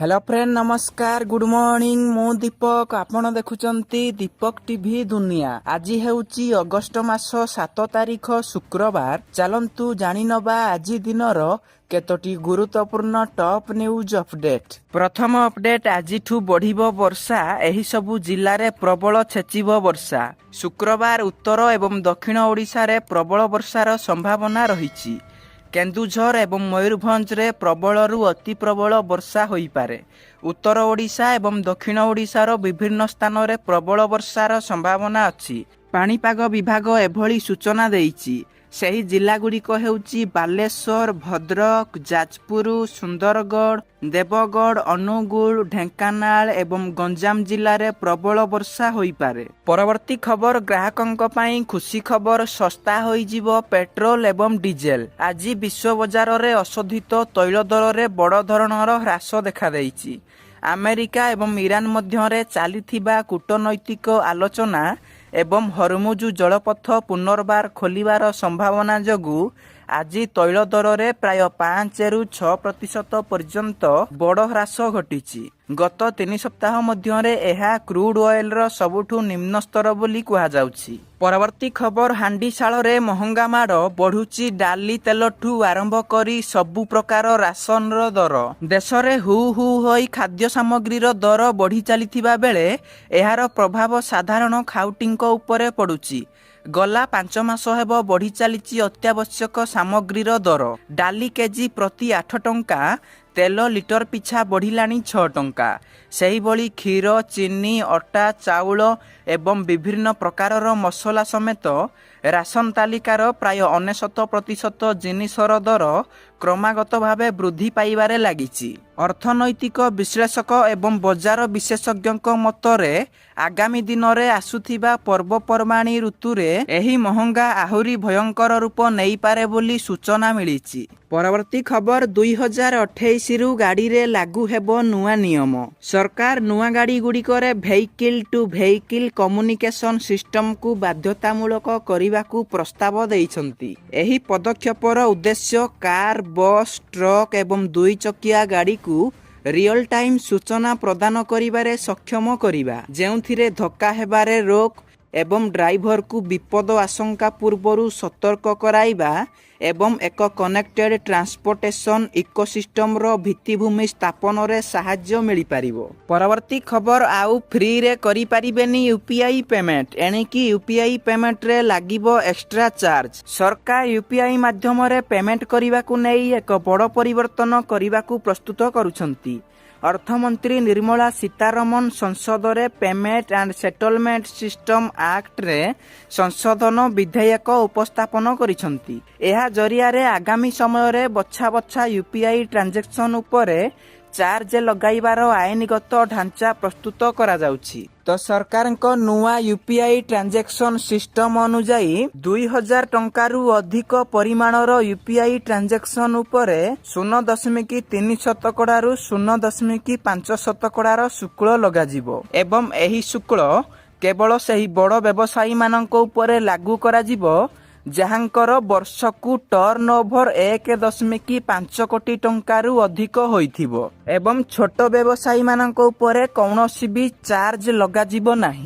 Hello friend नमस्कार good morning मु दीपक आपण देखुचंती दीपक टीवी दुनिया। आज हेउची अगस्त मास 7 तारिख शुक्रवार। चलंतु जानि नबा आज दिनर केतोटी गुरुत्वपूर्ण टॉप न्यूज अपडेट। प्रथम अपडेट आजिठु बढ़िबो वर्षा। एही सबु जिल्ला रे प्रबल छेचिबो वर्षा। शुक्रवार उत्तर एवं दक्षिण ओडिशा रे प्रबल वर्षार संभावना रहिछि। केन्दुझर एवं मयूरभंज रे प्रबलरु अति प्रबल वर्षा होइपारे। उत्तर ओडिशा एवं दक्षिण ओडिशार विभिन्न स्थान रे प्रबल वर्षार संभावना अछि। पाणीपाग विभाग एभली सूचना देइछि। ସେହି ଜିଲ୍ଲାଗୁଡ଼ିକ ହେଉଛି ବାଲେଶ୍ୱର, ଭଦ୍ରକ, ଯାଜପୁର, ସୁନ୍ଦରଗଡ଼, ଦେବଗଡ଼, ଅନୁଗୁଳ, ଢେଙ୍କାନାଳ ଏବଂ ଗଞ୍ଜାମ ଜିଲ୍ଲାରେ ପ୍ରବଳ ବର୍ଷା ହୋଇପାରେ। ପରବର୍ତ୍ତୀ ଖବର ଗ୍ରାହକଙ୍କ ପାଇଁ ଖୁସି ଖବର। ଶସ୍ତା ହୋଇଯିବ ପେଟ୍ରୋଲ ଏବଂ ଡିଜେଲ। ଆଜି ବିଶ୍ୱ ବଜାରରେ ଅଶୋଧିତ ତୈଳ ଦରରେ ବଡ଼ ଧରଣର ହ୍ରାସ ଦେଖାଦେଇଛି। ଆମେରିକା ଏବଂ ଇରାନ ମଧ୍ୟରେ ଚାଲିଥିବା କୂଟନୈତିକ ଆଲୋଚନା ଏବଂ ହରମୁଜ ଜଳପଥ ପୁନର୍ବାର ଖୋଲିବାର ସମ୍ଭାବନା ଯୋଗୁଁ ଆଜି ତୈଳ ଦରରେ ପ୍ରାୟ 5ରୁ 6% ପର୍ଯ୍ୟନ୍ତ ବଡ଼ ହ୍ରାସ ଘଟିଛି। ଗତ 3 ସପ୍ତାହ ମଧ୍ୟରେ ଏହା କ୍ରୁଡ୍ ଅଏଲର ସବୁଠୁ ନିମ୍ନ ସ୍ତର ବୋଲି କୁହାଯାଉଛି। ପରବର୍ତ୍ତୀ ଖବର ହାଣ୍ଡିଶାଳରେ ମହଙ୍ଗା ମାଡ଼ ବଢ଼ୁଛି। ଡାଲି ତେଲଠୁ ଆରମ୍ଭ କରି ସବୁ ପ୍ରକାର ରାସନର ଦର। ଦେଶରେ ହୁ ହୁ ହୋଇ ଖାଦ୍ୟ ସାମଗ୍ରୀର ଦର ବଢ଼ି ଚାଲିଥିବା ବେଳେ ଏହାର ପ୍ରଭାବ ସାଧାରଣ ଖାଉଟିଙ୍କ ଉପରେ ପଡ଼ୁଛି। ଗଲା 5 ମାସ ହେବ ବଢ଼ି ଚାଲିଛି ଅତ୍ୟାବଶ୍ୟକ ସାମଗ୍ରୀର ଦର। ଡାଲି କେଜି ପ୍ରତି 8 ଟଙ୍କା, ତେଲ ଲିଟର ପିଛା ବଢ଼ିଲାଣି 6 ଟଙ୍କା। ସେହିଭଳି କ୍ଷୀର, ଚିନି, ଅଟା, ଚାଉଳ ଏବଂ ବିଭିନ୍ନ ପ୍ରକାରର ମସଲା ସମେତ ରାସନ ତାଲିକାର ପ୍ରାୟ 99% ଜିନିଷର ଦର କ୍ରମାଗତ ଭାବେ ବୃଦ୍ଧି ପାଇବାରେ ଲାଗିଛି। ଅର୍ଥନୈତିକ ବିଶ୍ଳେଷକ ଏବଂ ବଜାର ବିଶେଷଜ୍ଞଙ୍କ ମତରେ ଆଗାମୀ ଦିନରେ ଆସୁଥିବା ପର୍ବପର୍ବାଣୀ ଋତୁରେ ଏହି ମହଙ୍ଗା ଆହୁରି ଭୟଙ୍କର ରୂପ ନେଇପାରେ ବୋଲି ସୂଚନା ମିଳିଛି। ପରବର୍ତ୍ତୀ ଖବର 2028ରୁ ଗାଡ଼ିରେ ଲାଗୁ ହେବ ନୂଆ ନିୟମ। ସରକାର ନୂଆ ଗାଡ଼ିଗୁଡ଼ିକରେ ଭେହିକିଲ୍ ଟୁ ଭେହିକିଲ୍ କମ୍ୟୁନିକେସନ ସିଷ୍ଟମକୁ ବାଧ୍ୟତାମୂଳକ କରିବାକୁ ପ୍ରସ୍ତାବ ଦେଇଛନ୍ତି। ଏହି ପଦକ୍ଷେପର ଉଦ୍ଦେଶ୍ୟ କାର, ବସ୍, ଟ୍ରକ୍ ଏବଂ 2 ଚକିଆ ଗାଡ଼ିକୁ ରିଅଲ ଟାଇମ୍ ସୂଚନା ପ୍ରଦାନ କରିବାରେ ସକ୍ଷମ କରିବା, ଯେଉଁଥିରେ ଧକ୍କା ହେବାରେ ରୋକ ଏବଂ ଡ୍ରାଇଭରକୁ ବିପଦ ଆଶଙ୍କା ପୂର୍ବରୁ ସତର୍କ କରାଇବା ଏବଂ ଏକ କନେକ୍ଟେଡ ଟ୍ରାନ୍ସପୋର୍ଟେସନ ଇକୋସିଷ୍ଟମର ଭିତ୍ତିଭୂମି ସ୍ଥାପନରେ ସାହାଯ୍ୟ ମିଳିପାରିବ। ପରବର୍ତ୍ତୀ ଖବର ଆଉ ଫ୍ରିରେ କରିପାରିବେନି ୟୁପିଆଇ ପେମେଣ୍ଟ। ଏଣିକି ୟୁପିଆଇ ପେମେଣ୍ଟରେ ଲାଗିବ ଏକ୍ସଟ୍ରା ଚାର୍ଜ। ସରକାର ୟୁପିଆଇ ମାଧ୍ୟମରେ ପେମେଣ୍ଟ କରିବାକୁ ନେଇ ଏକ ବଡ଼ ପରିବର୍ତ୍ତନ କରିବାକୁ ପ୍ରସ୍ତୁତ କରୁଛନ୍ତି। ଅର୍ଥମନ୍ତ୍ରୀ ନିର୍ମଳା ସୀତାରମଣ ସଂସଦରେ ପେମେଣ୍ଟ ଆଣ୍ଡ ସେଟଲମେଣ୍ଟ ସିଷ୍ଟମ ଆକ୍ଟରେ ସଂଶୋଧନ ବିଧେୟକ ଉପସ୍ଥାପନ କରିଛନ୍ତି। ଏହା ଜରିଆରେ ଆଗାମୀ ସମୟରେ ବଛା ବଛା ୟୁପିଆଇ ଟ୍ରାଞ୍ଜାକ୍ସନ ଉପରେ ଚାର୍ଜ ଲଗାଇବାର ଆଇନଗତ ଢାଞ୍ଚା ପ୍ରସ୍ତୁତ କରାଯାଉଛି। ତ ସରକାରଙ୍କ ନୂଆ ୟୁପିଆଇ ଟ୍ରାଞ୍ଜାକ୍ସନ ସିଷ୍ଟମ ଅନୁଯାୟୀ 2000 ଟଙ୍କାରୁ ଅଧିକ ପରିମାଣର ୟୁପିଆଇ ଟ୍ରାଞ୍ଜାକ୍ସନ ଉପରେ 0.3% 0.5% ଶୁଳ୍କ ଲଗାଯିବ ଏବଂ ଏହି ଶୁଳ୍କ କେବଳ ସେହି ବଡ଼ ବ୍ୟବସାୟୀମାନଙ୍କ ଉପରେ ଲାଗୁ କରାଯିବ ଯାହାଙ୍କର ବର୍ଷକୁ ଟର୍ନ ଓଭର 1.5 କୋଟି ଟଙ୍କାରୁ ଅଧିକ ହୋଇଥିବ ଏବଂ ଛୋଟ ବ୍ୟବସାୟୀମାନଙ୍କ ଉପରେ କୌଣସି ବି ଚାର୍ଜ ଲଗାଯିବ ନାହିଁ।